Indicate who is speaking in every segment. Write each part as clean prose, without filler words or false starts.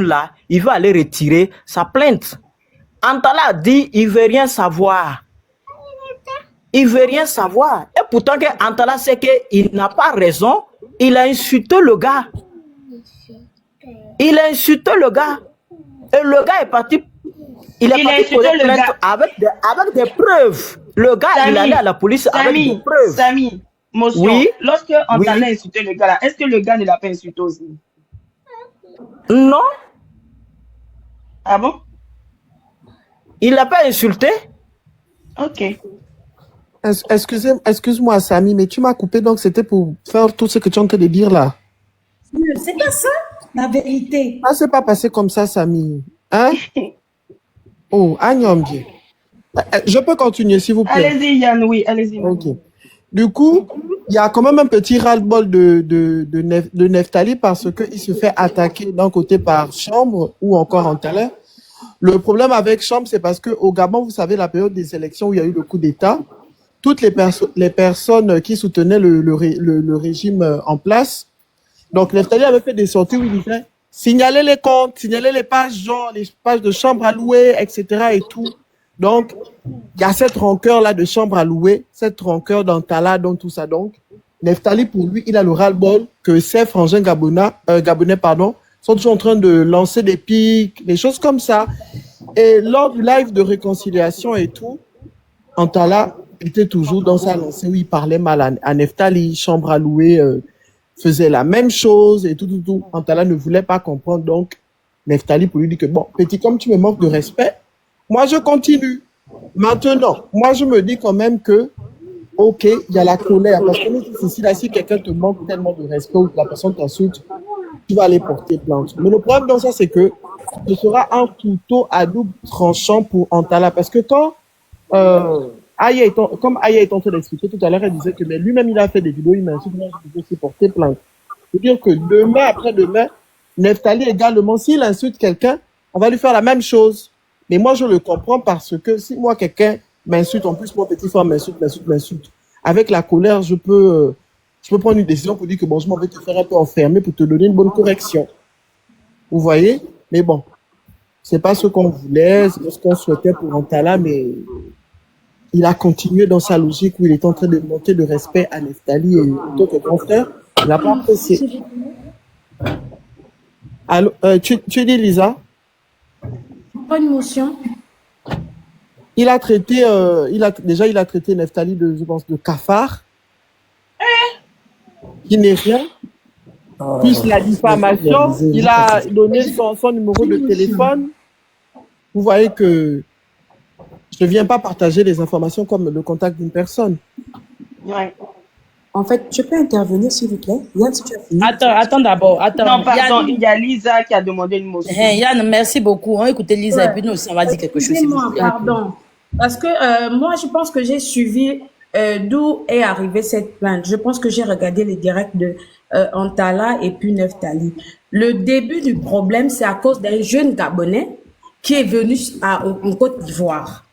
Speaker 1: là, il veut aller retirer sa plainte. Antala a dit il veut rien savoir. Il veut rien savoir. Et pourtant que Antala sait qu'il n'a pas raison, il a insulté le gars. Il a insulté le gars. Et le gars est parti. Il est parti poser plainte avec des preuves. Le gars, Samy, il allait à la police avec des preuves.
Speaker 2: Samy, motion.
Speaker 1: Oui.
Speaker 2: Lorsque Antala a insulté le gars là, est-ce que le gars ne l'a pas insulté aussi?
Speaker 1: Non.
Speaker 2: Ah bon?
Speaker 1: Il l'a pas insulté.
Speaker 2: Ok.
Speaker 3: Excuse-moi, Samy, mais tu m'as coupé, donc c'était pour faire tout ce que tu es en train de dire là.
Speaker 4: C'est pas ça, la vérité.
Speaker 3: Ah, c'est pas passé comme ça, Samy. Hein? Oh, Agnamdi. Je peux continuer, s'il vous plaît.
Speaker 2: Allez-y, Yann, oui, allez-y.
Speaker 3: Ok. Du coup, il y a quand même un petit ras-le-bol de Neftali parce qu'il se fait attaquer d'un côté par Chambre ou encore Antala. Le problème avec Chambre, c'est parce qu'au Gabon, vous savez, la période des élections où il y a eu le coup d'État, toutes les personnes qui soutenaient le régime en place, donc Neftali avait fait des sorties où il disait signaler les comptes, signaler les pages, genre les pages de Chambre à louer, etc. et tout. Donc, il y a cette rancœur-là de Chambre à louer, cette rancœur d'Antala, donc tout ça. Donc, Neftali, pour lui, il a le ras-le-bol que ses frangins gabonais, sont toujours en train de lancer des pics, des choses comme ça. Et lors du live de réconciliation et tout, Antala était toujours dans sa lancée où il parlait mal à Neftali, Chambre à louer faisait la même chose et tout. Antala ne voulait pas comprendre, donc Neftali pour lui dire que bon, petit, comme tu me manques de respect, moi je continue. Maintenant, moi je me dis quand même que ok, il y a la colère, parce que nous, ici, là, si quelqu'un te manque tellement de respect ou que la personne t'insulte, tu vas aller porter plainte. Mais le problème dans ça, c'est que ce sera un couteau à double tranchant pour Antala. Parce que quand comme Aya est en train d'expliquer tout à l'heure, elle disait que mais lui-même, il a fait des vidéos, il m'insulte, moi, je peux aussi porter plainte. C'est-à-dire que demain, après-demain, Neftali également, s'il insulte quelqu'un, on va lui faire la même chose. Mais moi, je le comprends parce que si moi, quelqu'un m'insulte, en plus, mon petit frère m'insulte. Avec la colère, je peux prendre une décision pour dire que bon, je m'en vais te faire un peu enfermer pour te donner une bonne correction. Vous voyez? Mais bon, c'est pas ce qu'on voulait, c'est pas ce qu'on souhaitait pour Antala, mais il a continué dans sa logique où il est en train de manquer de respect à Neftali et d'autres grand frère. Il n'a pas apprécié. Alors, tu dis, Lisa?
Speaker 4: Pas une motion.
Speaker 3: Il a traité, il a traité Neftali je pense, de cafard, qui n'est rien. Plus la diffamation, il a donné son numéro de téléphone. Vous voyez que je ne viens pas partager les informations comme le contact d'une personne.
Speaker 2: Ouais.
Speaker 4: En fait, je peux intervenir, s'il vous plaît? Yann, si tu as fini.
Speaker 5: Attends d'abord.
Speaker 2: Non, pardon, il y a Lisa qui a demandé une motion.
Speaker 5: Yann, merci beaucoup. On va écouter Lisa et puis nous aussi, on va dire quelque chose.
Speaker 4: Excusez-moi, pardon. Parce que moi, je pense que j'ai suivi d'où est arrivée cette plainte. Je pense que j'ai regardé les directs de Antala et puis Neftali. Le début du problème, c'est à cause d'un jeune Gabonais qui est venu en Côte d'Ivoire.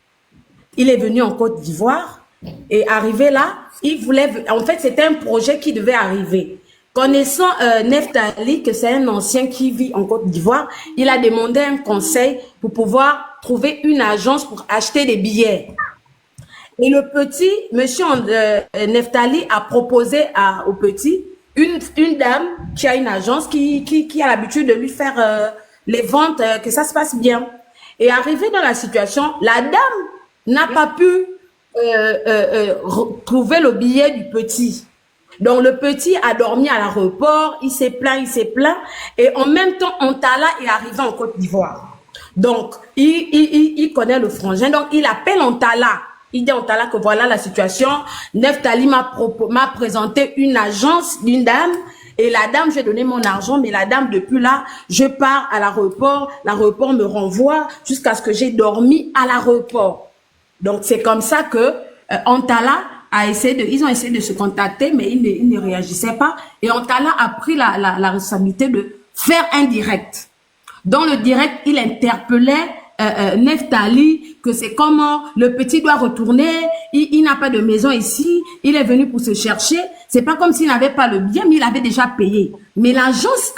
Speaker 4: Il est venu en Côte d'Ivoire et arrivé là, il voulait... En fait, c'était un projet qui devait arriver. Connaissant Neftali, que c'est un ancien qui vit en Côte d'Ivoire, il a demandé un conseil pour pouvoir trouver une agence pour acheter des billets. Et le petit, monsieur Neftali a proposé au petit une dame qui a une agence qui a l'habitude de lui faire les ventes, que ça se passe bien. Et arrivé dans la situation, la dame n'a pas pu trouver le billet du petit. Donc, le petit a dormi à l'aéroport, il s'est plaint. Et en même temps, Antala est arrivé en Côte d'Ivoire. Donc, il connaît le frangin. Donc, il appelle Antala. Il dit à Antala que voilà la situation. Neftali m'a présenté une agence d'une dame. Et la dame, j'ai donné mon argent. Mais la dame, depuis là, je pars à l'aéroport. L'aéroport me renvoie jusqu'à ce que j'ai dormi à l'aéroport. Donc, c'est comme ça que Antala ils ont essayé de se contacter, mais ils ne réagissaient pas. Et Antala a pris la responsabilité de faire un direct. Dans le direct, il interpellait Neftali, que c'est comment le petit doit retourner, il n'a pas de maison ici, il est venu pour se chercher. C'est pas comme s'il n'avait pas le bien, mais il avait déjà payé. Mais l'agence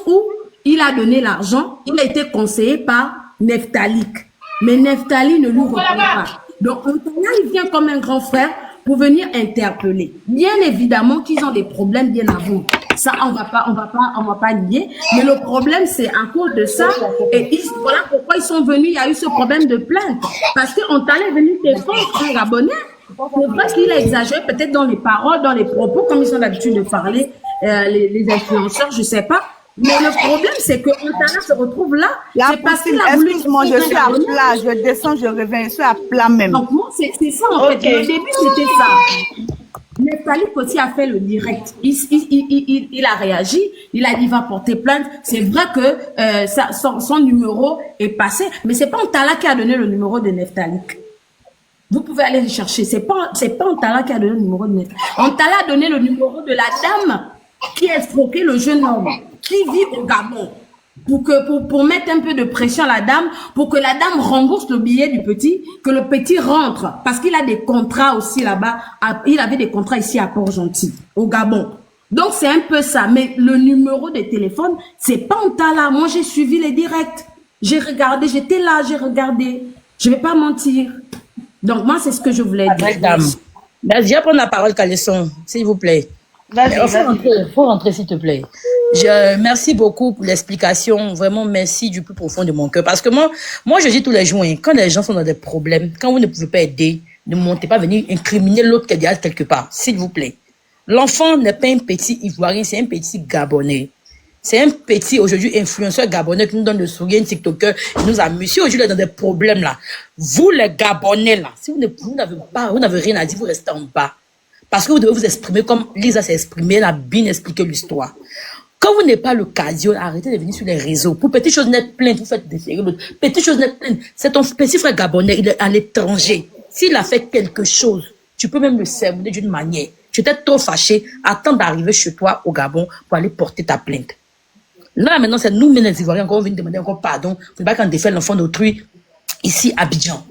Speaker 4: où il a donné l'argent, il a été conseillé par Neftali. Mais Neftali ne lui reconnaît pas. Donc, Antala, il vient comme un grand frère pour venir interpeller. Bien évidemment qu'ils ont des problèmes bien avant. Ça, on va pas nier. Mais le problème, c'est à cause de ça. Et voilà pourquoi ils sont venus. Il y a eu ce problème de plainte. Parce que Antala est venu défendre un Gabonais. C'est vrai qu'il a exagéré peut-être dans les paroles, dans les propos, comme ils ont l'habitude de parler, les influenceurs, je sais pas. Mais le problème, c'est que Antala se retrouve là. C'est parce qu'il a voulu.
Speaker 6: Excuse-moi, je suis à plat, je descends, je reviens, je suis à plat même.
Speaker 4: Donc, moi, c'est ça en fait. Au début, c'était ça. Neftali aussi a fait le direct. Il a réagi, il a dit va porter plainte. C'est vrai que son numéro est passé, mais c'est pas Antala qui a donné le numéro de Neftali. Vous pouvez aller le chercher. C'est pas Antala qui a donné le numéro de Neftali. Antala a donné le numéro de la dame qui a escroqué le jeune homme qui vit au Gabon. Pour mettre un peu de pression à la dame, pour que la dame rembourse le billet du petit, que le petit rentre. Parce qu'il a des contrats aussi là-bas. Il avait des contrats ici à Port-Gentil, au Gabon. Donc, c'est un peu ça. Mais le numéro de téléphone, c'est pas Antala. Moi, j'ai suivi les directs. J'ai regardé, j'étais là, j'ai regardé. Je vais pas mentir. Donc, moi, c'est ce que je voulais dire.
Speaker 5: Dame. Vas-y, je vais prendre la parole, Calisson, s'il vous plaît. Il faut rentrer, s'il te plaît. Merci beaucoup pour l'explication. Vraiment, merci du plus profond de mon cœur. Parce que moi, je dis tous les jours, hein, quand les gens sont dans des problèmes, quand vous ne pouvez pas aider, ne montez pas venir incriminer l'autre qui est déjà quelque part, s'il vous plaît. L'enfant n'est pas un petit Ivoirien, c'est un petit Gabonais. C'est un petit, aujourd'hui, influenceur gabonais qui nous donne le sourire, un TikToker, qui nous amuse. Si aujourd'hui, il est dans des problèmes, là, vous, les Gabonais, là, si vous n'avez rien à dire, vous restez en bas. Parce que vous devez vous exprimer comme Lisa s'est exprimée, elle a bien expliqué l'histoire. Quand vous n'avez pas l'occasion, arrêtez de venir sur les réseaux. Pour petites choses nettes plaintes, vous faites déférer l'autre. Petites choses nettes plaintes, c'est ton petit frère gabonais, il est à l'étranger. S'il a fait quelque chose, tu peux même le servir d'une manière. Tu étais trop fâché, attends d'arriver chez toi au Gabon pour aller porter ta plainte. Là, maintenant, c'est nous, les Ivoiriens, encore, on vient demander encore pardon. Il ne faut pas qu'on défait l'enfant d'autrui ici à Abidjan.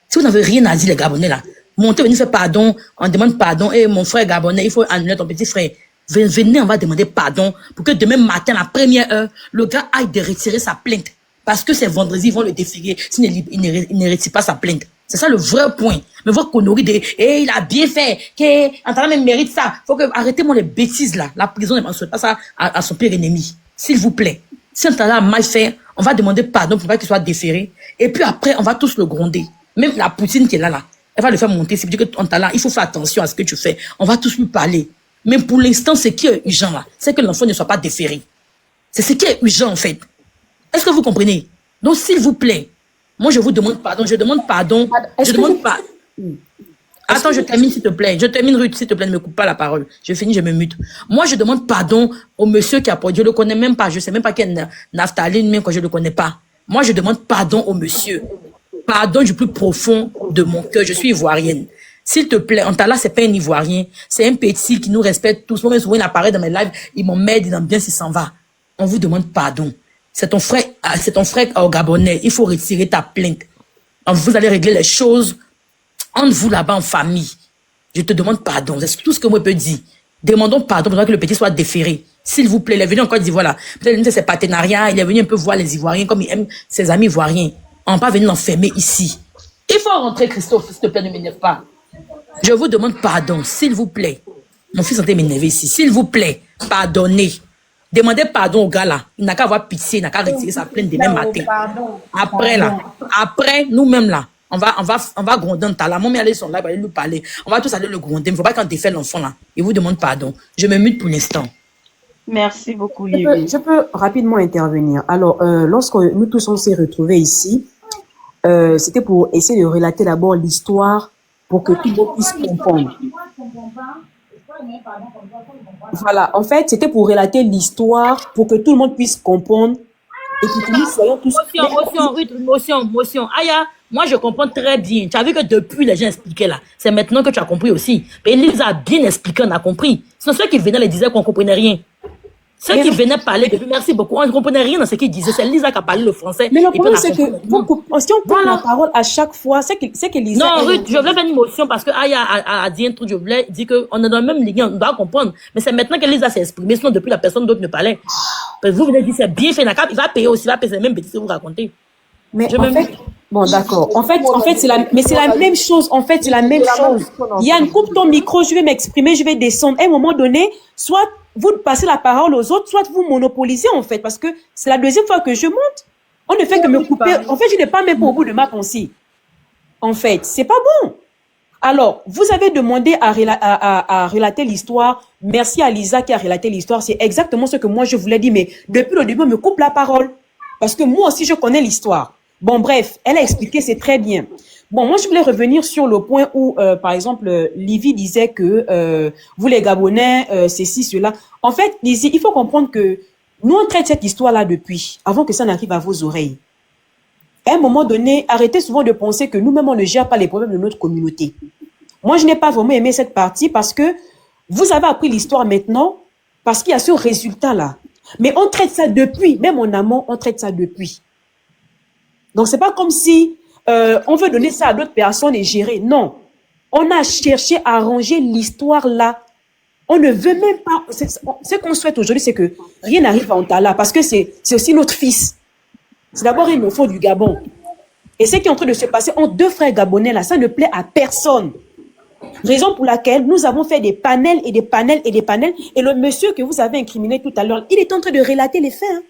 Speaker 5: Si vous n'avez rien à dire, les Gabonais, là, montez, venez faire pardon, on demande pardon. Et mon frère Gabonais, il faut annuler ton petit frère. Venez, on va demander pardon pour que demain matin, à la première heure, le gars aille de retirer sa plainte. Parce que c'est vendredi, ils vont le déférer s'il ne retire pas sa plainte. C'est ça le vrai point. Mais votre connerie de, il a bien fait, Antala même mérite ça. Faut que, arrêtez-moi les bêtises là. La prison ne souhaite pas ça à son pire ennemi. S'il vous plaît. Si Antala a mal fait, on va demander pardon pour pas qu'il soit déféré. Et puis après, on va tous le gronder. Même la poutine qui est là, elle va le faire monter. C'est dire que Antala, il faut faire attention à ce que tu fais. On va tous lui parler. Mais pour l'instant, ce qui est urgent là, c'est que l'enfant ne soit pas déféré. C'est ce qui est urgent en fait. Est-ce que vous comprenez? Donc, s'il vous plaît, moi je vous demande pardon. Je demande pardon. Je demande pas. Attends, je termine s'il te plaît. Je termine, Ruth, s'il te plaît, ne me coupe pas la parole. Je finis, je me mute. Moi, je demande pardon au monsieur qui a produit. Je le connais même pas. Je sais même pas qui est Naphtaline, même quand je le connais pas. Moi, je demande pardon au monsieur. Pardon du plus profond de mon cœur. Je suis ivoirienne. S'il te plaît, Antala, c'est pas un Ivoirien. C'est un petit qui nous respecte tous. Moi, souvent, il apparaît dans mes lives. Il m'emmène, il aime bien s'il s'en va. On vous demande pardon. C'est ton frère au Gabonais. Il faut retirer ta plainte. Vous allez régler les choses entre vous là-bas en famille. Je te demande pardon. C'est tout ce que moi je peux dire. Demandons pardon pour que le petit soit déféré. S'il vous plaît, il est venu en Côte d'Ivoire là. Peut-être que c'est partenariat. Il est venu un peu voir les Ivoiriens comme il aime ses amis ivoiriens. On ne va pas venir l'enfermer ici. Il faut rentrer, Christophe. S'il te plaît, ne m'énerve pas. Je vous demande pardon, s'il vous plaît. Mon fils est en train de m'énerver ici. S'il vous plaît, pardonnez. Demandez pardon au gars là. Il n'a qu'à avoir pitié, il n'a qu'à retirer sa plainte demain matin. Après là, après nous-mêmes là, on va gronder Antala. Mon mère allait son là, il va aller lui parler. On va tous aller le gronder. Il ne faut pas qu'on défait l'enfant là. Il vous demande pardon. Je me mute pour l'instant.
Speaker 2: Merci beaucoup, Livy.
Speaker 7: Je peux rapidement intervenir. Alors, lorsque nous tous on s'est retrouvés ici, c'était pour essayer de relater d'abord l'histoire pour que tout le monde puisse comprendre. Voilà, en fait, c'était pour relater l'histoire pour que tout le monde puisse comprendre et que nous soyons tous...
Speaker 5: Motion. Aya, moi je comprends très bien. Tu as vu que depuis les gens expliquaient là, c'est maintenant que tu as compris aussi. Et Lisa a bien expliqué, on a compris. Sinon ceux qui venaient les disaient qu'on ne comprenait rien. Ceux qui venaient parler depuis, merci beaucoup, on ne comprenait rien dans ce qu'ils disaient. C'est Lisa qui a parlé le français.
Speaker 7: Mais le
Speaker 5: Et puis
Speaker 7: problème,
Speaker 5: on a
Speaker 7: c'est que
Speaker 5: compris.
Speaker 7: si on coupe la parole à chaque fois, c'est que Lisa...
Speaker 5: Non, Ruth, je voulais faire une motion parce que Aya a dit un truc, je voulais dire qu'on est dans le même ligne, on doit comprendre. Mais c'est maintenant que Lisa s'est exprimée, sinon depuis la personne d'autre ne parlait. Parce que vous venez de dire c'est bien fait, il va payer aussi, il va payer les mêmes bêtises que vous racontez.
Speaker 7: Mais en fait, bon, d'accord. En fait, c'est la même chose. En fait, c'est la même chose. Yann, coupe ton micro, je vais m'exprimer, je vais descendre. À un moment donné, soit vous passez la parole aux autres, soit vous monopolisez, en fait, parce que c'est la deuxième fois que je monte. On ne fait que me couper. En fait, je n'ai pas même pas au bout de ma pensée. En fait, c'est pas bon. Alors, vous avez demandé à relater l'histoire. Merci à Lisa qui a relaté l'histoire. C'est exactement ce que moi je voulais dire, mais depuis le début, on me coupe la parole. Parce que moi aussi, je connais l'histoire. Bon, bref, elle a expliqué, c'est très bien. Bon, moi, je voulais revenir sur le point où, par exemple, Livy disait que vous, les Gabonais, ceci, cela. En fait, Lizzie, il faut comprendre que nous, on traite cette histoire-là depuis, avant que ça n'arrive à vos oreilles. À un moment donné, arrêtez souvent de penser que nous-mêmes, on ne gère pas les problèmes de notre communauté. Moi, je n'ai pas vraiment aimé cette partie parce que vous avez appris l'histoire maintenant parce qu'il y a ce résultat-là. Mais on traite ça depuis, même en amont, on traite ça depuis. Donc, c'est pas comme si on veut donner ça à d'autres personnes et gérer. Non. On a cherché à arranger l'histoire là. On ne veut même pas... Ce qu'on souhaite aujourd'hui, c'est que rien n'arrive à Antala parce que c'est aussi notre fils. C'est d'abord une enfant du Gabon. Et ce qui est en train de se passer entre deux frères gabonais là, ça ne plaît à personne. Raison pour laquelle nous avons fait des panels et des panels et des panels. Et le monsieur que vous avez incriminé tout à l'heure, il est en train de relater les faits. Hein.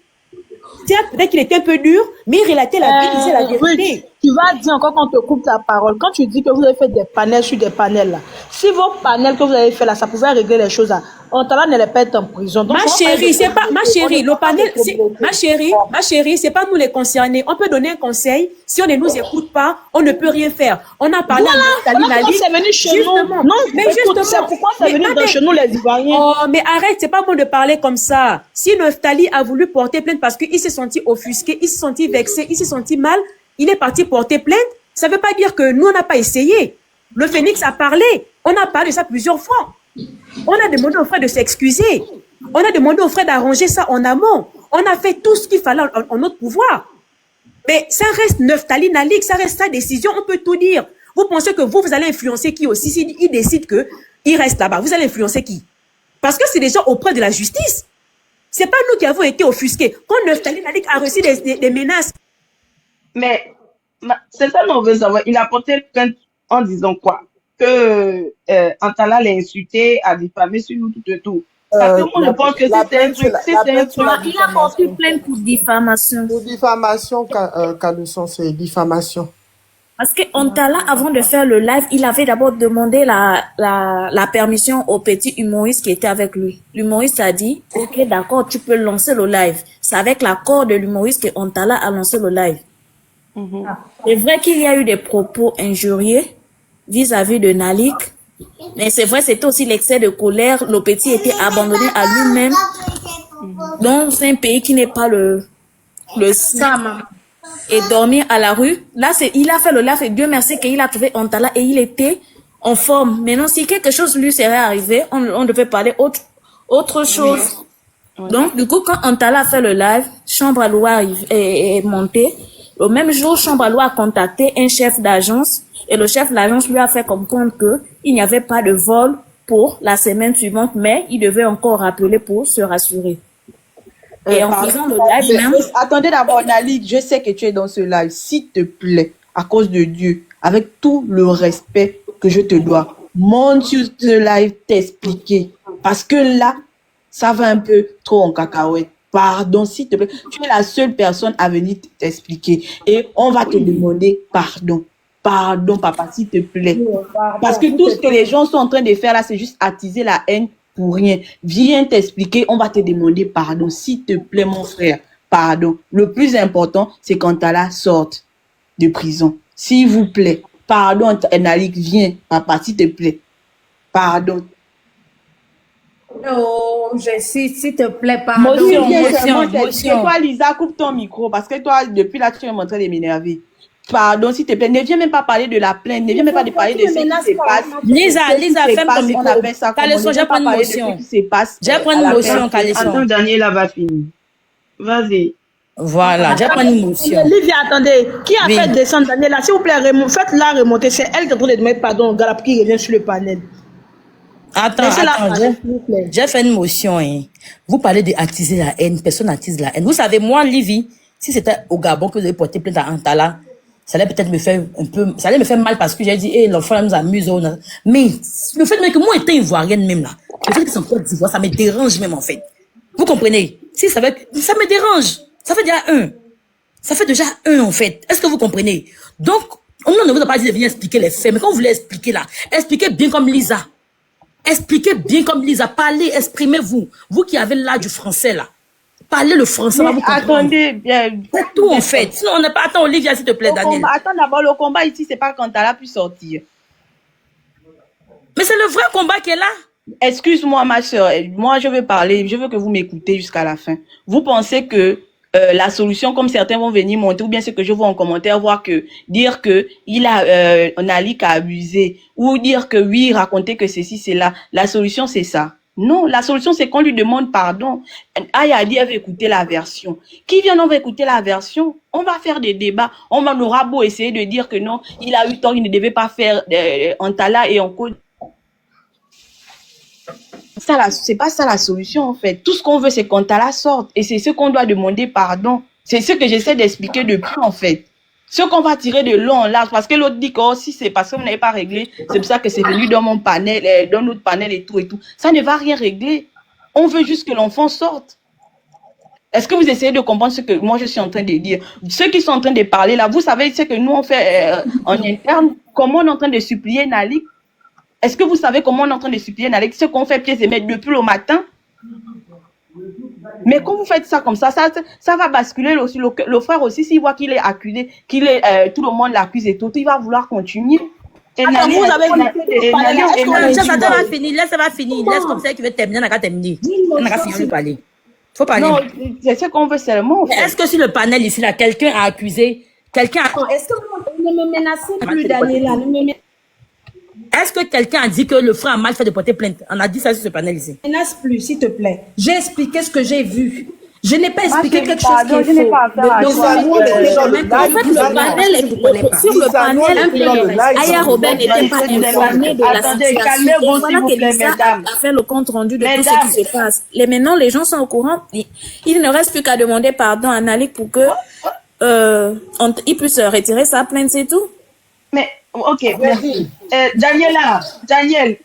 Speaker 7: Peut-être qu'il était un peu dur, mais il relatait la vie, il disait la vérité.
Speaker 8: Tu vas dire encore quand on te coupe ta parole. Quand tu dis que vous avez fait des panels sur des panels là, si vos panels que vous avez fait là, ça pouvait régler les choses là, Antala n'allait pas être en prison. Donc,
Speaker 7: ma chérie, c'est pas, ma chérie, le panel, ma chérie, c'est pas nous les concernés. On peut donner un conseil. Si on ne nous écoute pas, on ne peut rien faire. On a parlé à Nali.
Speaker 8: C'est venu chez nous. Non, mais justement, c'est pourquoi c'est venu chez nous les Ivoiriens.
Speaker 7: Oh, mais arrête, c'est pas bon de parler comme ça. Si Neftali a voulu porter plainte parce qu'il s'est senti offusqué, il s'est senti vexé, il s'est senti mal, il est parti porter plainte, ça veut pas dire que nous, on n'a pas essayé. Le Phénix a parlé. On a parlé de ça plusieurs fois. On a demandé aux frères de s'excuser. On a demandé aux frères d'arranger ça en amont. On a fait tout ce qu'il fallait en notre pouvoir. Mais ça reste Neftali Nalik, ça reste sa décision, on peut tout dire. Vous pensez que vous allez influencer qui aussi? S'il décide qu'il reste là-bas, vous allez influencer qui? Parce que c'est déjà auprès de la justice. C'est pas nous qui avons été offusqués. Quand Neftali Nalik a reçu des menaces.
Speaker 2: Mais c'est ça qu'on veut savoir. Il a porté plainte en disant quoi? Que Antala l'a insulté, a diffamé sur nous tout et tout. Parce que moi, je pense que c'était un truc.
Speaker 6: Il a porté plainte pour diffamation.
Speaker 3: Pour diffamation, Caleçon, c'est diffamation.
Speaker 6: Parce que Antala, avant de faire le live, il avait d'abord demandé la permission au petit humoriste qui était avec lui. L'humoriste a dit, ok, d'accord, tu peux lancer le live. C'est avec l'accord de l'humoriste que Antala a lancé le live. C'est vrai qu'il y a eu des propos injurieux vis-à-vis de Nalik, mais c'est vrai, c'était aussi l'excès de colère. Le petit était abandonné à lui-même dans un pays qui n'est pas le sien, et dormir à la rue. Là, il a fait le live et Dieu merci qu'il a trouvé Antala et il était en forme. Maintenant, si quelque chose lui serait arrivé, on devait parler autre chose. Oui. Donc, du coup, quand Antala a fait le live, Chambre à loi est montée. Le même jour, Chambre à loi a contacté un chef d'agence et le chef de l'agence lui a fait comprendre qu'il n'y avait pas de vol pour la semaine suivante, mais il devait encore rappeler pour se rassurer. Et en faisant le live même...
Speaker 8: Attendez d'abord, Nalik, je sais que tu es dans ce live. S'il te plaît, à cause de Dieu, avec tout le respect que je te dois, monte sur ce live t'expliquer. Parce que là, ça va un peu trop en cacahuète. Pardon, s'il te plaît. Tu es la seule personne à venir t'expliquer. Et on va te demander pardon. Pardon, papa, s'il te plaît. Parce que tout ce que les gens sont en train de faire là, c'est juste attiser la haine pour rien. Viens t'expliquer, on va te demander pardon. S'il te plaît, mon frère, pardon. Le plus important, c'est qu'Antala sorte de prison. S'il vous plaît. Pardon, Nalik, viens, papa, s'il te plaît. Pardon.
Speaker 4: Oh, s'il te plaît, pardon.
Speaker 8: Motion. Et toi, Lisa, coupe ton micro, parce que toi, depuis là, tu es en train de m'énerver. pardon, s'il te plaît, ne viens même pas parler de la plainte, ne viens même pas de parler de ce qui se passe.
Speaker 5: Lisa, ferme ton micro.
Speaker 8: On appelle ça comment?
Speaker 5: Caleçon, j'ai pris une motion. J'ai pris une motion, Caleçon.
Speaker 2: Attends, Daniela va finir. Vas-y.
Speaker 5: Voilà, j'ai pris une motion.
Speaker 4: Livia, attendez. Qui a fait descendre Daniela? S'il vous plaît, faites-la remonter. C'est elle qui est en train de demander pardon au Galap qui revient sur le panel.
Speaker 5: Attends, j'ai fait une motion. Hein. Vous parlez d'attiser la haine. Personne n'attise la haine. Vous savez, moi, Livy, si c'était au Gabon que vous avez porté plainte à Antala, ça allait peut-être me faire un peu, ça allait me faire mal parce que j'ai dit, hey, l'enfant nous amuse. Mais le fait même que moi, étant ivoirienne même là, le fait qu'ils sont Côte d'Ivoire, ça me dérange même en fait. Vous comprenez? Si ça me dérange. Ça fait déjà un. Ça fait déjà un en fait. Est-ce que vous comprenez? Donc, on ne vous a pas dit de venir expliquer les faits, mais quand vous voulez expliquer là, expliquez bien comme Lisa. Expliquez bien comme Lisa. Parlez, exprimez-vous. Vous qui avez là du français là. Parlez le français.
Speaker 8: Mais attendez bien.
Speaker 5: C'est tout en fait. Sinon, on n'est pas. Attends, Olivia, s'il te plaît, Daniel.
Speaker 8: Attends d'abord, le combat ici, c'est pas quand Antala pu sortir.
Speaker 5: Mais c'est le vrai combat qui est là.
Speaker 8: Excuse-moi, ma soeur. Moi, je veux parler. Je veux que vous m'écoutez jusqu'à la fin. Vous pensez que la solution, comme certains vont venir monter, ou bien ce que je vois en commentaire, dire que Nalik a abusé, ou dire que oui, raconter que ceci, c'est là. La solution, c'est ça. Non, la solution, c'est qu'on lui demande pardon. Aya a dit, elle veut écouter la version. Qui vient, on va écouter la version? On va faire des débats. On aura beau essayer de dire que non, il a eu tort, il ne devait pas faire Antala et en code. C'est pas ça la solution en fait. Tout ce qu'on veut, c'est qu'Antala sorte. Et c'est ce qu'on doit demander pardon. C'est ce que j'essaie d'expliquer depuis en fait. Ce qu'on va tirer de long en large. Parce que l'autre dit que oh, si c'est parce que vous n'avez pas réglé, c'est pour ça que c'est venu dans mon panel, dans notre panel et tout et tout. Ça ne va rien régler. On veut juste que l'enfant sorte. Est-ce que vous essayez de comprendre ce que moi je suis en train de dire? Ceux qui sont en train de parler là, vous savez ce que nous on fait en interne, comment on est en train de supplier Nalik? Est-ce que vous savez comment on est en train de supplier Nalik? Ce qu'on fait pieds et maîtres depuis le matin? Mais quand vous faites ça comme ça va basculer aussi. Le frère aussi, s'il voit qu'il est accusé, tout le monde l'accuse et tout, il va vouloir continuer.
Speaker 5: Et attends, vous avez dit, ça va finir, laisse comme ça, tu veux terminer, on n'a qu'à terminer. On n'a qu'à finir de parler. Faut parler.
Speaker 8: Non, c'est ce qu'on veut seulement.
Speaker 5: Est-ce que sur le panel ici, là, quelqu'un a accusé,
Speaker 4: est-ce que vous ne me menacez plus, Daniela?
Speaker 5: Est-ce que quelqu'un a dit que le frère a mal fait de porter plainte? On a dit ça sur ce panel ici.
Speaker 4: Ne menace plus, s'il te plaît. J'ai expliqué ce que j'ai vu. Je n'ai pas expliqué quelque chose qui est faux.
Speaker 6: Sur le panel, Aya Robert n'était pas informé de la situation. Voilà que Lisa a fait le compte rendu de tout ce qui se passe. Et maintenant, les gens sont au courant. Il ne reste plus qu'à demander pardon à Nalik pour que il puisse retirer sa plainte, c'est tout.
Speaker 2: Mais, ok, merci. Daniel.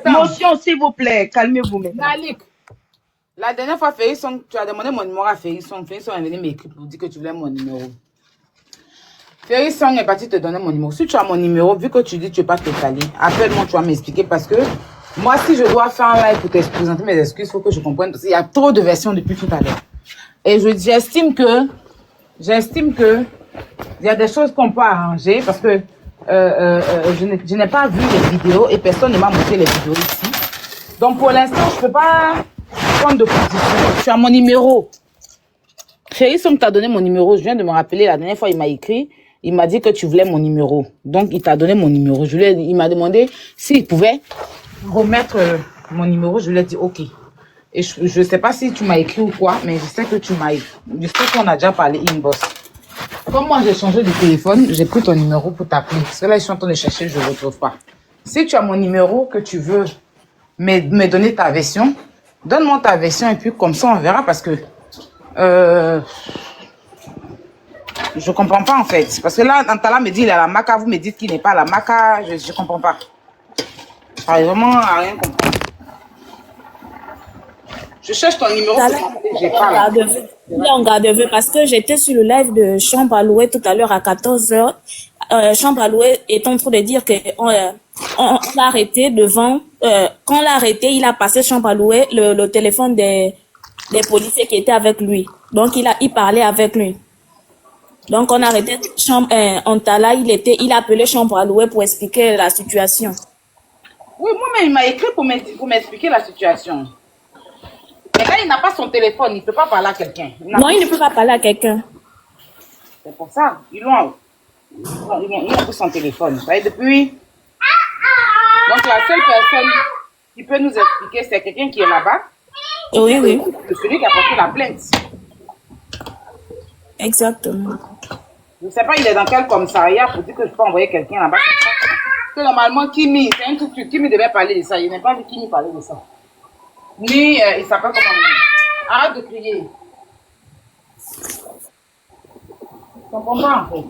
Speaker 2: Motion, s'il vous plaît, calmez-vous maintenant.
Speaker 9: Nalik. La dernière fois, Férisson, tu as demandé mon numéro à Férisson. Férisson est venu m'écrire pour dire que tu voulais mon numéro. Férisson est parti te donner mon numéro. Si tu as mon numéro, vu que tu dis que tu ne veux pas te caler, appelle-moi, tu vas m'expliquer parce que moi, si je dois faire un live pour te présenter mes excuses, il faut que je comprenne parce qu'il y a trop de versions depuis tout à l'heure. Et j'estime que il y a des choses qu'on peut arranger parce que je n'ai pas vu les vidéos et personne ne m'a montré les vidéos ici. Donc, pour l'instant, je ne peux pas prendre de position. Tu as mon numéro. Férisson t'a donné mon numéro. Je viens de me rappeler, la dernière fois, il m'a écrit. Il m'a dit que tu voulais mon numéro. Donc, il t'a donné mon numéro. Il m'a demandé s'il pouvait remettre mon numéro. Je lui ai dit OK. Et je ne sais pas si tu m'as écrit ou quoi, mais je sais que tu m'as écrit. Je sais qu'on a déjà parlé inbox. Comme moi, j'ai changé de téléphone, j'ai pris ton numéro pour t'appeler. Parce que là, je suis en train de chercher, je ne le retrouve pas. Si tu as mon numéro, que tu veux me donner ta version, donne-moi ta version et puis comme ça, on verra parce que je comprends pas en fait. Parce que là, Antala me dit il est à la Maca, vous me dites qu'il n'est pas à la Maca, je comprends pas. Ça n'arrive vraiment à rien comprendre. Je cherche ton numéro. J'ai pas là.
Speaker 6: Il est en garde à vue parce que j'étais sur le live de Chambre à louer tout à l'heure à 14h. Chambre à louer est en train de dire que on l'a arrêté devant. Quand on l'a arrêté, il a passé Chambre à louer le téléphone des policiers qui étaient avec lui. Donc il parlait avec lui. Donc on a arrêté Antala, il a appelé Chambre à louer pour expliquer la situation.
Speaker 9: Oui, moi-même il m'a écrit pour m'expliquer la situation. Mais là, il n'a pas son téléphone, il ne peut pas parler à quelqu'un.
Speaker 6: Non, il ne peut pas parler à quelqu'un.
Speaker 9: C'est pour ça. Ils ont pris son téléphone. Vous voyez, depuis... Donc, la seule personne qui peut nous expliquer, c'est quelqu'un qui est là-bas.
Speaker 6: Oui, oui.
Speaker 9: C'est celui qui a porté la plainte.
Speaker 6: Exactement.
Speaker 9: Je ne sais pas, il est dans quel commissariat pour dire que je peux envoyer quelqu'un là-bas. Parce que normalement, Kimi, c'est un truc, Kimi devait parler de ça. Il n'est pas vu Kimi parler de ça. Ni, il s'appelle comment? Arrête de crier. Je comprends pas, en fait.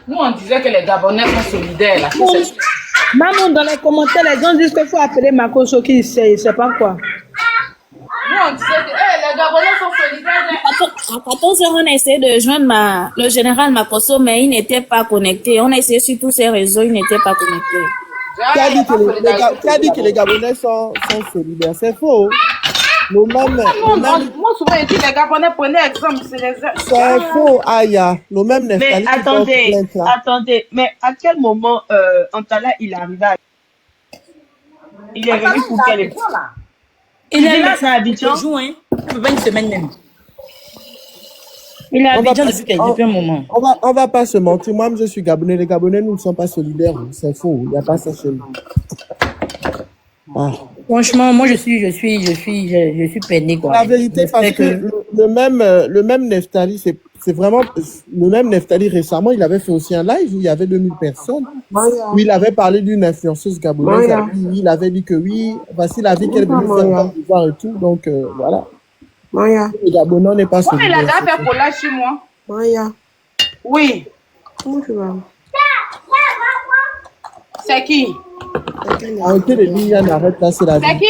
Speaker 9: Nous, on disait que les Gabonais sont solidaires, là.
Speaker 4: Maman, dans les commentaires, les gens disent qu'il faut appeler Mako Soki, il sait pas quoi.
Speaker 9: Nous, on disait que les Gabonais sont solidaires.
Speaker 6: À 14h, on a essayé de joindre le général Makoso, mais il n'était pas connecté. On a essayé sur tous ces réseaux, il n'était pas connecté.
Speaker 3: Qui a dit que les Gabonais sont solidaires? C'est faux.
Speaker 9: Moi, souvent, je dis les Gabonais prenaient exemple.
Speaker 3: C'est faux, Aya.
Speaker 2: Mais attendez. Mais à quel moment Antala, il est arrivé Il est venu pour quelle époque?
Speaker 5: Il est là, à Abidjan. Juin, pas une semaine même. Il est à Abidjan depuis un moment.
Speaker 3: On va pas se mentir. Moi, je suis Gabonais. Les Gabonais, nous ne sommes pas solidaires. C'est faux. Il n'y a pas ça chez nous. Ah.
Speaker 5: Franchement, moi, je suis peiné, quoi.
Speaker 3: La vérité, parce que le même Neftali, c'est vraiment le même Neftali récemment, il avait fait aussi un live où il y avait 2000 personnes, où il avait parlé d'une influenceuse gabonaise, il avait dit que oui, voici la vie qu'elle voulait faire voir et tout, donc voilà. Le Gabonais n'est pas solidaire.
Speaker 9: Il a déjà fait collage chez moi. Oui.
Speaker 8: Comment tu vas?
Speaker 9: C'est qui?
Speaker 3: Arrêtez de dire, Yann, arrête là, c'est la vie.
Speaker 9: C'est qui?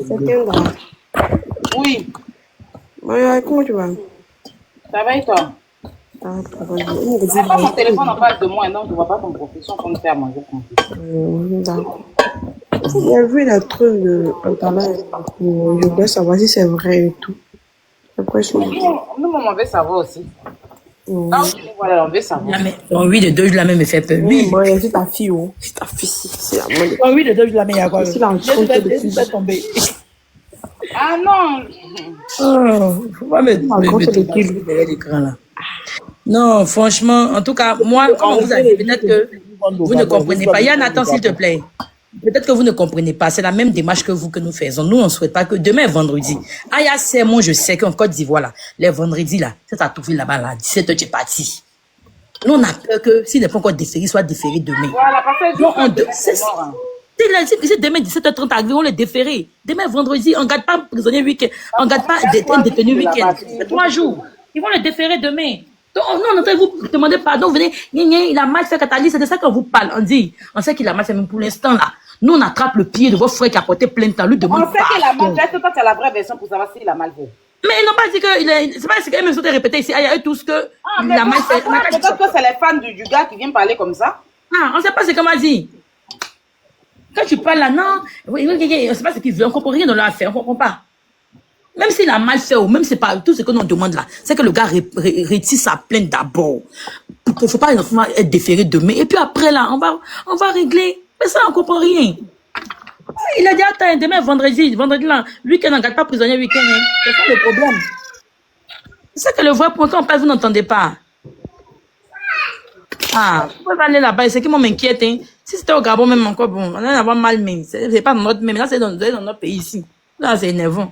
Speaker 8: C'est quel gars?
Speaker 9: Oui.
Speaker 8: Comment tu vas?
Speaker 9: Ça va et toi? C'est pas mon téléphone en face de moi, donc je ne vois pas ton profession comme faire manger.
Speaker 8: D'accord. J'ai vu la truc de Antala. Je voulais savoir si c'est vrai et tout. Après,
Speaker 9: nous, on veut savoir aussi. Voilà, on veut savoir.
Speaker 5: En 8 de 2, je la même me fait peur. Oui,
Speaker 8: c'est ta fille, oh. C'est ta fille, c'est la moindre.
Speaker 5: En 8 de 2, je la mets à quoi?
Speaker 8: C'est la
Speaker 5: Je vais tomber.
Speaker 9: Ah non!
Speaker 5: Faut pas me derrière l'écran là. Non, franchement, en tout cas, moi, quand vous avez, peut-être que vous ne comprenez pas. Yann, attends, s'il te plaît. Peut-être que vous ne comprenez pas. C'est la même démarche que vous que nous faisons. Nous, on ne souhaite pas que demain, vendredi. Ah, il y a ces mots, je sais qu'en Côte d'Ivoire, là, les vendredis, là, c'est à tout fil là-bas, là, 17h, tu es parti. Nous, on a peur que s'il n'est pas encore déféré, il soit déféré demain.
Speaker 9: Voilà, parce que
Speaker 5: c'est demain 17h30 arrivé, on les déféré. Demain vendredi, on ne garde pas prisonnier week-end, on ne garde pas détenu week-end. C'est 3 jours. Ils vont le déférer demain. Donc, non, on est en train de vous demander pardon, vous venez, il a mal fait Catalyse, c'est de ça qu'on vous parle. On dit, on sait qu'il a mal fait, même pour l'instant là. Nous, on attrape le pied de votre frère qui a porté plein de temps, lui demande
Speaker 9: pardon. On sait qu'il a mal fait, est-ce que toi, tu as la vraie version pour savoir s'il a mal fait?
Speaker 5: Mais ils n'ont pas dit que, c'est pas ce qu'ils ont répété ici, il y a eux tous que, il a mal fait.
Speaker 9: Peut-être que c'est les fans du gars qui viennent parler comme ça.
Speaker 5: Ah, on ne sait pas ce qu'on m'a dit. Quand tu parles là, non, on ne sait pas ce qu'il veut, on ne comprend rien dans leur affaire, on ne comprend pas. Même s'il a mal fait, ou même c'est pas tout ce que l'on demande là, c'est que le gars retire sa plainte d'abord. Il ne faut pas être déféré demain. Et puis après là, on va régler. Mais ça, on ne comprend rien. Il a dit, attends, demain vendredi là, week-end, on ne garde pas prisonnier week-end. Hein. C'est ça le problème. C'est que le vrai point, quand on parle, vous n'entendez pas. Ah, vous pouvez aller là-bas, c'est qui m'inquiète. Hein. Si c'était au Gabon même encore, bon, on allait avoir mal, mais c'est pas dans notre, mais là c'est dans notre pays ici. Là, c'est énervant.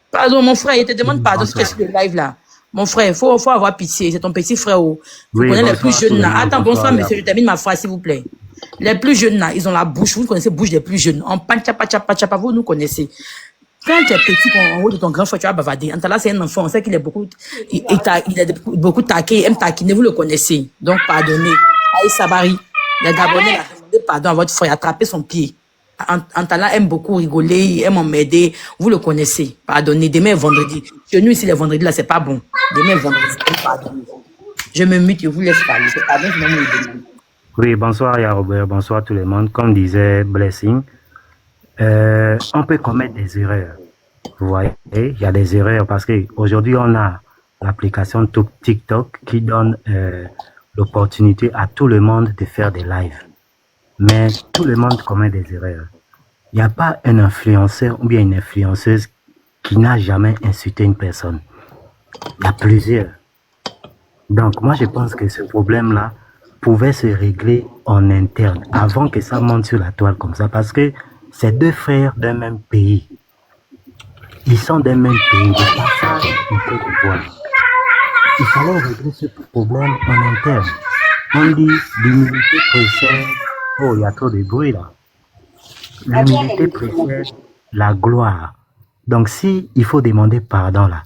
Speaker 5: Pardon, mon frère, il te demande pardon sur le live là. Mon frère, il faut avoir pitié. C'est ton petit frère. Vous connaissez les plus jeunes là. Attends, bonsoir, monsieur, je termine ma phrase, s'il vous plaît. Les plus jeunes là, ils ont la bouche. Vous connaissez la bouche des plus jeunes. En pancha, vous nous connaissez. Quand tu es petit, en haut de ton grand frère, tu vas bavarder. Antala, c'est un enfant. On sait qu'il est il a beaucoup taqué, il aime taquiner. Vous le connaissez. Donc, pardonnez. Aïe Sabari, les Gabonais ont demandé pardon à votre frère, attraper son pied. Antala aime beaucoup rigoler, il aime m'aider. Vous le connaissez. Pardonnez. Demain est vendredi. Chez nous, ici, les vendredis, là, c'est pas bon. Demain est vendredi. Pardonnez. Je me mute, je vous laisse parler. Pardon, je me demande.
Speaker 10: Oui, bonsoir, ya Robert. Bonsoir tout le monde. Comme disait Blessing, on peut commettre des erreurs. Vous voyez, il y a des erreurs parce qu'aujourd'hui, on a l'application TikTok qui donne l'opportunité à tout le monde de faire des lives. Mais tout le monde commet des erreurs. Il n'y a pas un influenceur ou bien une influenceuse qui n'a jamais insulté une personne. Il y a plusieurs. Donc, moi, je pense que ce problème-là pouvait se régler en interne avant que ça monte sur la toile comme ça, parce que c'est deux frères d'un même pays. Ils sont d'un même pays, de passage en Côte d'Ivoire. Il fallait régler ce problème en interne. On dit l'humilité précède... Oh, il y a trop de bruit là. L'humilité précède la gloire. Donc, si il faut demander pardon là,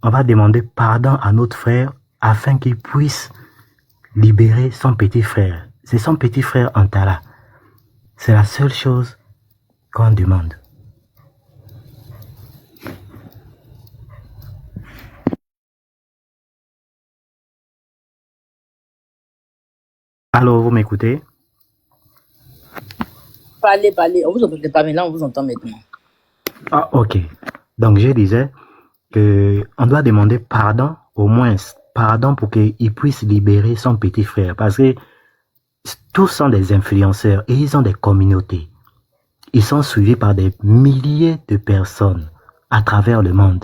Speaker 10: on va demander pardon à notre frère afin qu'il puisse libérer son petit frère. C'est son petit frère Antala. C'est la seule chose qu'on demande. Allô, vous m'écoutez?
Speaker 5: Parlez. On vous entendait pas, mais là, on vous entend maintenant.
Speaker 10: Ah, ok. Donc, je disais qu'on doit demander pardon, au moins pardon pour qu'il puisse libérer son petit frère. Parce que tous sont des influenceurs et ils ont des communautés. Ils sont suivis par des milliers de personnes à travers le monde.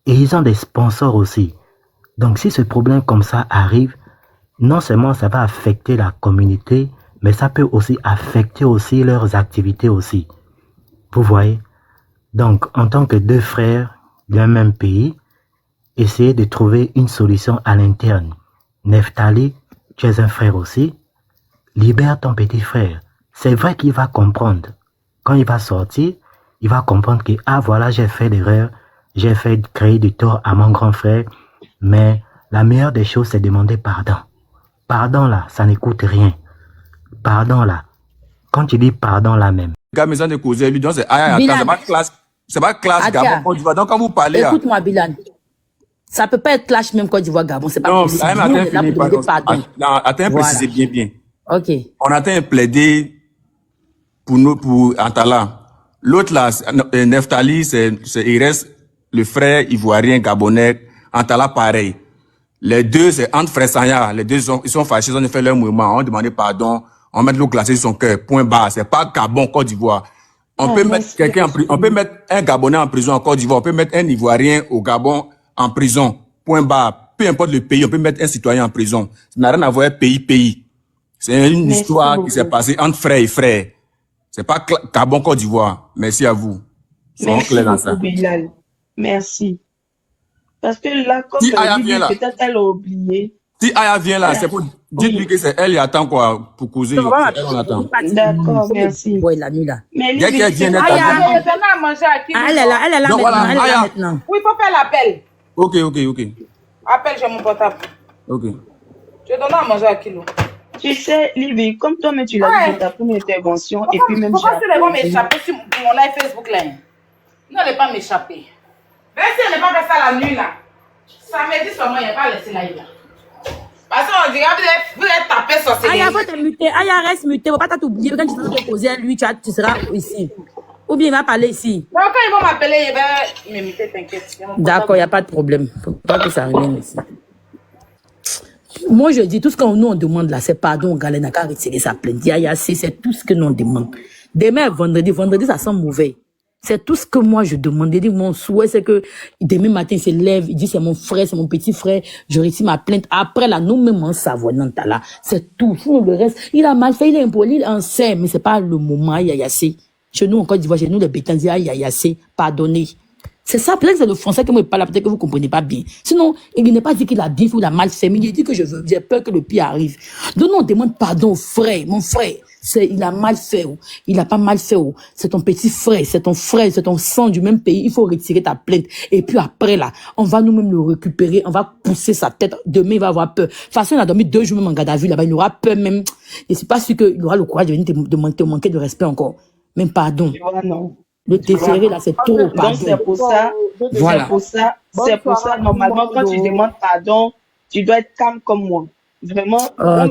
Speaker 10: Et ils ont des sponsors aussi. Donc, si ce problème comme ça arrive, non seulement ça va affecter la communauté, mais ça peut aussi affecter aussi leurs activités aussi. Vous voyez? Donc, en tant que deux frères d'un même pays, essayez de trouver une solution à l'interne. Neftali, tu es un frère aussi. Libère ton petit frère. C'est vrai qu'il va comprendre. Quand il va sortir, il va comprendre que, ah voilà, j'ai fait l'erreur, j'ai fait créer du tort à mon grand frère, mais la meilleure des choses, c'est demander pardon. Pardon là, ça ne coûte rien. Pardon là. Quand tu dis pardon là même.
Speaker 11: Maison de causer, lui, donc c'est pas classe Gabon, Côte d'Ivoire. Donc quand vous parlez.
Speaker 5: Écoute-moi, Bilan. Ça peut pas être clash même Côte d'Ivoire, Gabon. C'est pas possible.
Speaker 11: Non, attends, précisez bien.
Speaker 5: Ok.
Speaker 11: On attend un plaider pour Antala. L'autre là, Neftali, il reste le frère ivoirien gabonais. Antala, pareil. Les deux, c'est entre frères Sanya. Les deux, ils sont fâchés, ils ont fait leur mouvement. On demandé pardon. On met l'eau glacée sur son cœur. Point barre. C'est pas Gabon, Côte d'Ivoire. On peut mettre quelqu'un en prison. On peut mettre un Gabonais en prison en Côte d'Ivoire. On peut mettre un Ivoirien au Gabon en prison. Point barre. Peu importe le pays, on peut mettre un citoyen en prison. Ça n'a rien à voir pays. C'est une histoire qui s'est passée entre frères et frères. C'est pas Gabon, Côte d'Ivoire. Merci à vous.
Speaker 2: Merci beaucoup, Bilal. Merci. Parce que là, comme
Speaker 11: si Aya vient là,
Speaker 2: peut-être elle a oublié.
Speaker 11: Si Aya vient là, c'est pour dites-lui que c'est elle qui attend quoi pour causer. On attend.
Speaker 2: D'accord, merci.
Speaker 5: Ouais, la nuit là.
Speaker 2: Mais
Speaker 11: dès qu'elle vient, elle
Speaker 9: à manger à qui?
Speaker 5: Elle est là maintenant.
Speaker 9: Oui, il faut faire l'appel.
Speaker 11: Ok.
Speaker 9: Appelle, j'ai mon portable.
Speaker 11: Ok.
Speaker 9: Je donne à manger à Kilo.
Speaker 2: Tu sais, Libby, comme toi, mais tu l'as dit dans ta première intervention, et puis même
Speaker 9: pourquoi tu ne vas m'échapper sur mon live Facebook là? Non, elle ne pas m'échapper. Mais si elle n'est pas fait ça la nuit là, samedi seulement, il n'y a pas laissé là. Parce qu'on dirait que vous êtes tapé sur ces
Speaker 5: Aya, faut te muter. Aya, reste muté. Faut pas t'oublier. Quand tu vas te poser à lui, tu seras ici. Ou bien il va parler ici.
Speaker 9: Donc quand ils vont m'appeler, il va me muter, t'inquiète.
Speaker 5: D'accord, il n'y a pas de problème. Faut pas que ça revienne ici. Moi, je dis, tout ce qu'on nous on demande là, c'est pardon, Galen n'a qu'à retirer sa plainte. C'est tout ce que nous on demande. Demain, vendredi, ça sent mauvais. C'est tout ce que moi je demande. Mon souhait, c'est que demain matin, il se lève, il dit c'est mon frère, c'est mon petit frère, je retire ma plainte. Après, là, nous-mêmes, on s'avoue, là. C'est tout. Sinon, le reste, il a mal fait, il est impoli, il en sait, mais c'est pas le moment, c'est. Chez nous, en Côte d'Ivoire, chez nous, les bétins disent, c'est pardonner. C'est ça, peut-être que c'est le français que moi je parle, peut-être que vous comprenez pas bien. Sinon, il n'est pas dit qu'il a bien fait ou il a mal fait, mais il dit que j'ai peur que le pire arrive. Donc, nous, on demande pardon au frère, mon frère. Il a mal fait, il a pas mal fait, c'est ton petit frère, c'est ton frère, c'est ton sang du même pays, il faut retirer ta plainte. Et puis après, là, on va nous-mêmes le récupérer, on va pousser sa tête. Demain, il va avoir peur. De toute façon, il a dormi 2 jours même en garde à vue, là-bas, il aura peur même. Et c'est pas sûr qu'il aura le courage de venir te manquer de respect encore. Même pardon.
Speaker 2: Non.
Speaker 5: Le déféré, là, c'est trop, pardon.
Speaker 2: Donc, c'est pour ça,
Speaker 5: voilà.
Speaker 2: C'est pour ça, normalement, quand tu demandes pardon, tu dois être calme comme moi. Vraiment.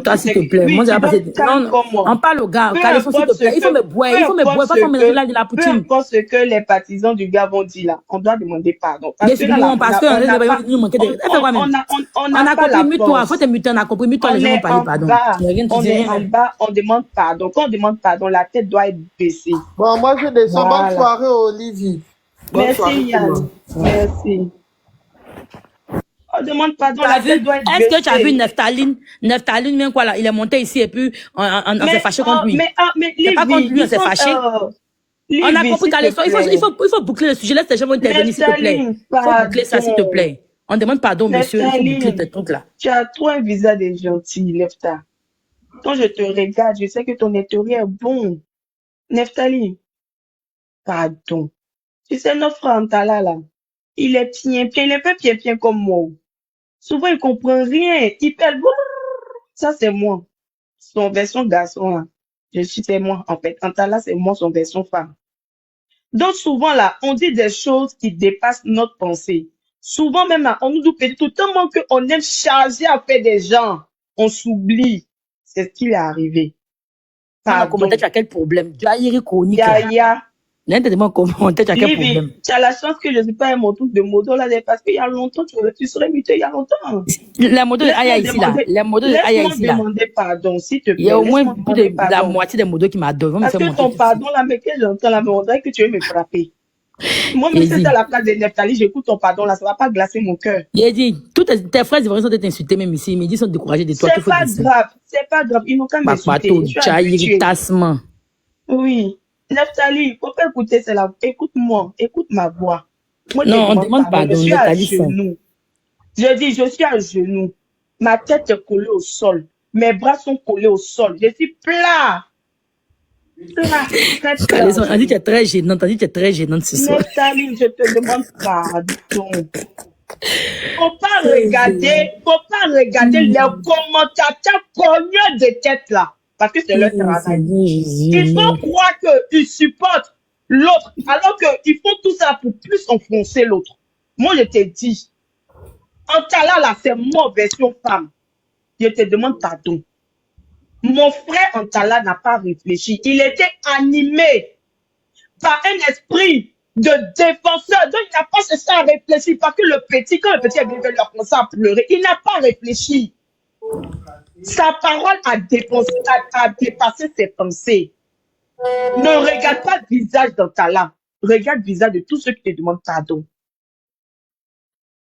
Speaker 5: Toi, s'il te plaît.
Speaker 2: Oui,
Speaker 5: moi, j'ai pas on parle au gars. S'il te plaît. Il faut me boire. Pas qu'on me de la poutine.
Speaker 2: Peu importe ce que les partisans du gars vont dire là, on doit demander pardon.
Speaker 5: On a compris, mute-toi. Faut te muter, on a compris, mute-toi, les gens vont parler pardon.
Speaker 2: On est en bas, on demande pardon. Quand on demande pardon, la tête doit être baissée.
Speaker 3: Bon, moi, je descends. Bonne soirée, Olivier.
Speaker 1: Bonsoir
Speaker 2: Merci,
Speaker 1: tout le
Speaker 2: Yann.
Speaker 1: monde.
Speaker 2: Merci. On demande pardon,
Speaker 5: T'as
Speaker 2: la
Speaker 5: vu?
Speaker 2: tête doit être
Speaker 5: Est-ce que tu as vu
Speaker 2: baissée.
Speaker 5: Neptaline, même quoi là? Il est monté ici et puis on s'est fâché contre lui.
Speaker 2: Mais
Speaker 5: C'est pas contre
Speaker 2: Livy,
Speaker 5: lui, on
Speaker 2: ils
Speaker 5: s'est
Speaker 2: sont...
Speaker 5: fâché. On a
Speaker 2: Livy,
Speaker 5: compris
Speaker 2: s'il te
Speaker 5: Caleçon.
Speaker 2: plaît.
Speaker 5: Il faut boucler le sujet. Laisse les gens intervenir, s'il te plaît.
Speaker 2: Neptaline,
Speaker 5: Il faut boucler ça, s'il te
Speaker 2: pardon.
Speaker 5: plaît. On demande pardon, monsieur. Il faut boucler
Speaker 2: Neptaline,
Speaker 5: tes trucs là.
Speaker 2: tu as trop un visage de gentil, Lefta. Quand je te regarde, je sais que ton intérieur est bon. Neptaline, pardon. Tu sais, notre frère Antala, là, il est bien, il est pas bien comme moi. Souvent, il comprend rien. Il pèle. Ça, c'est moi. Son version garçon, là. C'est moi, en fait. Antala, c'est moi, son version femme. Donc, souvent, là, on dit des choses qui dépassent notre pensée. Souvent, même là, on nous dit tout tellement qu'on aime charger à faire des gens. On s'oublie. C'est ce qui est arrivé. Pardon.
Speaker 5: Tu as quel problème? Tu as une chronique.
Speaker 2: Yaya.
Speaker 5: N'importe comment, tu as quel
Speaker 2: Livy,
Speaker 5: problème?
Speaker 2: tu as la chance que je ne suis pas un moto de moto là, parce qu'il y a longtemps, tu serais muté il y a longtemps.
Speaker 5: La moto de Aya ici là. La moto de Aya ici là.
Speaker 2: Laisse-moi demander pardon, s'il te plaît.
Speaker 5: Il y a au moins
Speaker 2: Laisse-moi
Speaker 5: plus de
Speaker 2: demander
Speaker 5: la
Speaker 2: pardon.
Speaker 5: moitié des motos qui m'adorent.
Speaker 2: Parce que ton pardon là, mais que j'entends là, mais on dirait que tu veux me frapper. Moi, même si
Speaker 5: Vas-y.
Speaker 2: c'est à la place de Neptali, j'écoute ton pardon là, ça va pas glacer mon cœur.
Speaker 5: Il a dit, toutes tes frères ivoiriens sont insultés même ici. Mais ils sont découragés de toi.
Speaker 2: C'est pas grave, c'est pas grave. Ils n'ont qu'à m'insulter.
Speaker 5: Papato,
Speaker 2: Je suis
Speaker 5: tu as
Speaker 2: habituée.
Speaker 5: irritation.
Speaker 2: Oui. Neptali, faut pas écouter cela. Écoute-moi, écoute ma voix. Moi,
Speaker 5: Non, on demande
Speaker 2: Je
Speaker 5: pardon.
Speaker 2: suis à
Speaker 5: Neptali, ça.
Speaker 2: genoux. Je dis, je suis à genoux. Ma tête est collée au sol. Mes bras sont collés au sol. Je suis plat. Plat. Très plat.
Speaker 5: On dit que tu es très gênante. On dit que tu es très gênante ce soir.
Speaker 2: Neptali, je te demande pardon. Faut pas regarder les commentateurs cogneux de tête là. Parce que c'est leur travail. Ils font croire qu'ils supportent l'autre, alors qu'ils font tout ça pour plus enfoncer l'autre. Moi, je te dis, Antala là, c'est mon version femme. Je te demande pardon. Mon frère Antala n'a pas réfléchi. Il était animé par un esprit de défenseur. Donc, il n'a pas cessé à réfléchir. Parce que le petit, quand le petit est venu leur commencer à pleurer, il n'a pas réfléchi. Sa parole a dépassé ses pensées. Ne regarde pas le visage d'Antala. Regarde le visage de tous ceux qui te demandent pardon.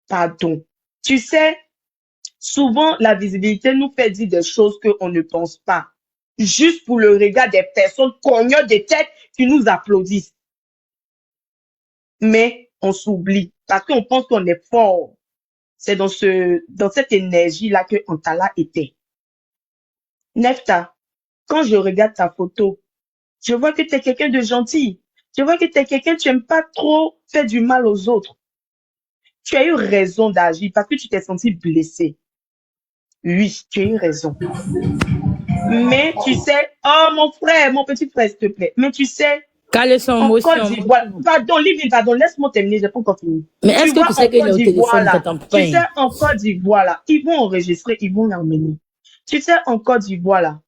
Speaker 2: Pardon. Tu sais, souvent, la visibilité nous fait dire des choses qu'on ne pense pas. Juste pour le regard des personnes cogneuses des têtes qui nous applaudissent. Mais on s'oublie parce qu'on pense qu'on est fort. C'est dans cette énergie-là que Antala était. Nefta, quand je regarde ta photo, je vois que tu es quelqu'un de gentil. Je vois que tu es quelqu'un, tu n'aimes pas trop faire du mal aux autres. Tu as eu raison d'agir parce que tu t'es senti blessé. Oui, tu as eu raison. Mais tu sais, oh mon frère, mon petit frère, s'il te plaît. Mais tu sais,
Speaker 5: en
Speaker 2: Côte d'Ivoire, pardon, Livy, pardon, laisse-moi terminer, j'ai pas encore fini.
Speaker 5: Mais est-ce que tu sais qu'il est au téléphone,
Speaker 2: tu sais, en Côte d'Ivoire, là, ils vont enregistrer, ils vont l'emmener. Tu sais, en Côte d'Ivoire, là,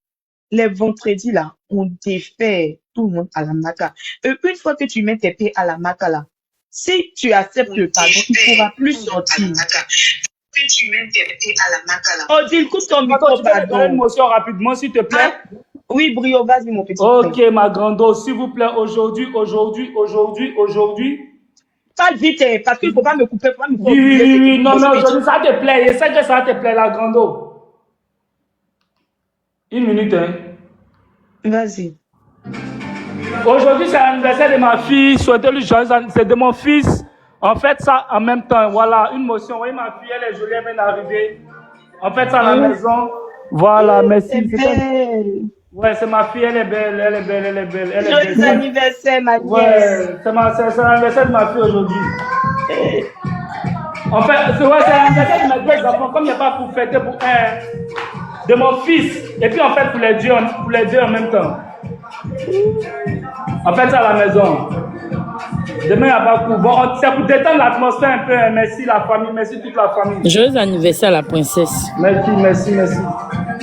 Speaker 2: les vendredis, là, on défait tout le monde à la maca. Et une fois que tu mets tes pieds à la maca, là, si tu acceptes le pardon, il ne pourra plus sortir. Que tu mets tes pieds à la maca, là. Oh, dis, coupe ton micro, pardon.
Speaker 12: Une motion rapidement, s'il te plaît.
Speaker 2: Ah, oui, Brio, vas-y, mon petit
Speaker 12: Ok,
Speaker 2: frère.
Speaker 12: ma grande, s'il vous plaît, aujourd'hui.
Speaker 2: Pas vite, hein, parce qu'il ne faut pas me couper, faut pas me
Speaker 12: Oui, non, mais aujourd'hui, ça te plaît. Je sais que ça te plaît, la grande. Une minute, hein.
Speaker 2: Vas-y.
Speaker 12: Aujourd'hui, c'est l'anniversaire de ma fille. Souhaitez-lui joyeux anniversaire. C'est de mon fils. En fait, ça, en même temps, voilà, une motion. Vous voyez, ma fille, elle est jolie, elle vient d'arriver. En fait, ça à la maison. Voilà, merci. Ouais, c'est ma fille, elle est belle, elle est belle, elle est belle. Elle est
Speaker 2: Joyeux
Speaker 12: belle.
Speaker 2: anniversaire, ma nièce.
Speaker 12: Ouais, c'est l'anniversaire de ma fille aujourd'hui. En fait, c'est l'anniversaire de mes deux enfants. Comme il n'y a pas pour fêter pour un, de mon fils. Et puis en fait, pour les deux en même temps. En fait, c'est à la maison. Demain, il n'y a pas cours. Bon, c'est pour détendre l'atmosphère un peu. Merci la famille, merci toute la famille.
Speaker 5: Joyeux anniversaire à la princesse.
Speaker 12: Merci.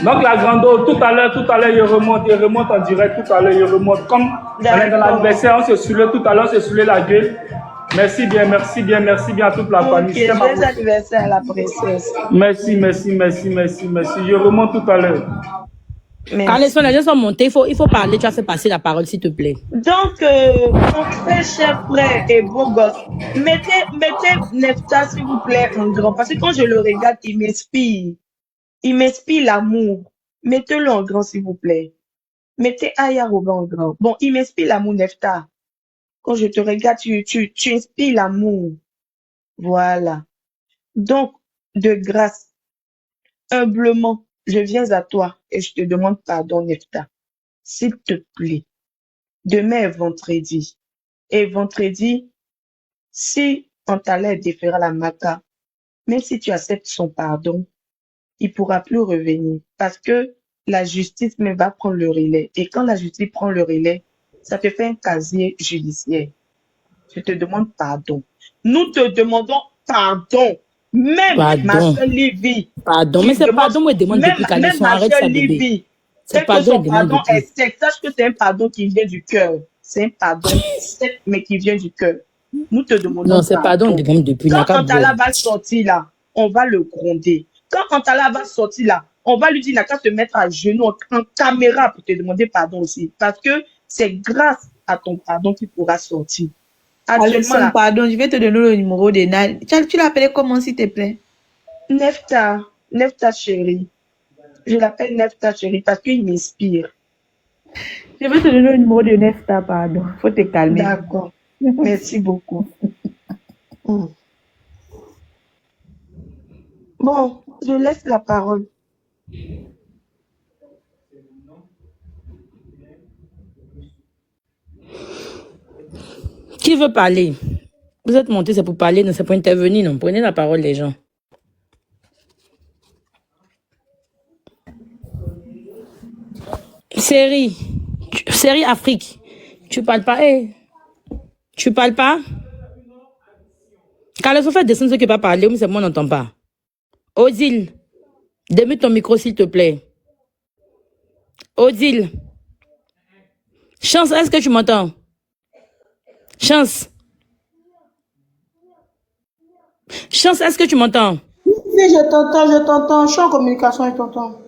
Speaker 12: Donc la grande, tout à l'heure, il remonte en direct, tout à l'heure, il remonte. Comme dans l'anniversaire, on se saoulait tout à l'heure, on se saoulait la gueule. Merci bien à toute la famille.
Speaker 2: Joyeux anniversaire à la princesse.
Speaker 12: Merci. Je remonte tout à l'heure.
Speaker 5: Quand les gens sont montés, il faut parler. Tu as fait passer la parole, s'il te plaît.
Speaker 2: Donc, mon très cher frère et beau gosse, mettez Nefta, s'il vous plaît, en grand. Parce que quand je le regarde, il m'inspire. Il m'inspire l'amour. Mettez-le en grand, s'il vous plaît. Mettez Aya Robin en grand. Bon, il m'inspire l'amour, Nefta. Quand je te regarde, tu inspires l'amour. Voilà. Donc, de grâce, humblement, je viens à toi et je te demande pardon, Nefta. S'il te plaît. Demain est vendredi. Et vendredi, si Antala déférera la Maka, même si tu acceptes son pardon, il pourra plus revenir. Parce que la justice même va prendre le relais. Et quand la justice prend le relais, ça te fait un casier judiciaire. Je te demande pardon. Nous te demandons pardon. Même ma soeur Livy.
Speaker 5: Pardon, mais c'est pardon, moi, demande depuis qu'elle
Speaker 2: Même ma
Speaker 5: arrête
Speaker 2: soeur
Speaker 5: ça, bébé.
Speaker 2: Livy.
Speaker 5: C'est
Speaker 2: C'est que
Speaker 5: pardon,
Speaker 2: son
Speaker 5: demande
Speaker 2: pardon
Speaker 5: depuis.
Speaker 2: est sec. Sache que c'est un pardon qui vient du cœur. C'est un pardon sec, mais qui vient du cœur. Nous te demandons
Speaker 5: Non, c'est pardon, demande depuis.
Speaker 2: Quand Antala va sortir là, on va le gronder. Quand Antala va sortir là, on va lui dire n'a qu'à se mettre à genoux en caméra pour te demander pardon aussi. Parce que c'est grâce à ton pardon qu'il pourra sortir.
Speaker 8: Alexandre,
Speaker 2: Là,
Speaker 8: pardon, je vais te donner le numéro de Nal. Tu l'appelles comment, s'il te plaît?
Speaker 2: Nefta chérie. Je l'appelle Nefta chérie parce qu'il m'inspire.
Speaker 8: Je vais te donner le numéro de Nefta, pardon. Faut te calmer.
Speaker 2: D'accord. Merci beaucoup. Bon, je laisse la parole.
Speaker 5: Qui veut parler? Vous êtes monté, c'est pour parler, non, c'est pour intervenir, non. Prenez la parole, les gens. Série Afrique. Tu parles pas, Tu parles pas? Quand les fait descendre ceux qui ne peuvent pas parler, mais c'est moi, on n'entend pas. Odile, démute ton micro, s'il te plaît. Odile. Chance, est-ce que tu m'entends? Chance. Chance, est-ce que tu m'entends?
Speaker 13: Oui, je t'entends. Je suis en communication, je t'entends.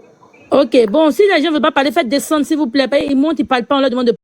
Speaker 5: Ok, bon, si les gens ne veulent pas parler, faites descendre, s'il vous plaît. Ils montent, ils ne parlent pas, on leur demande de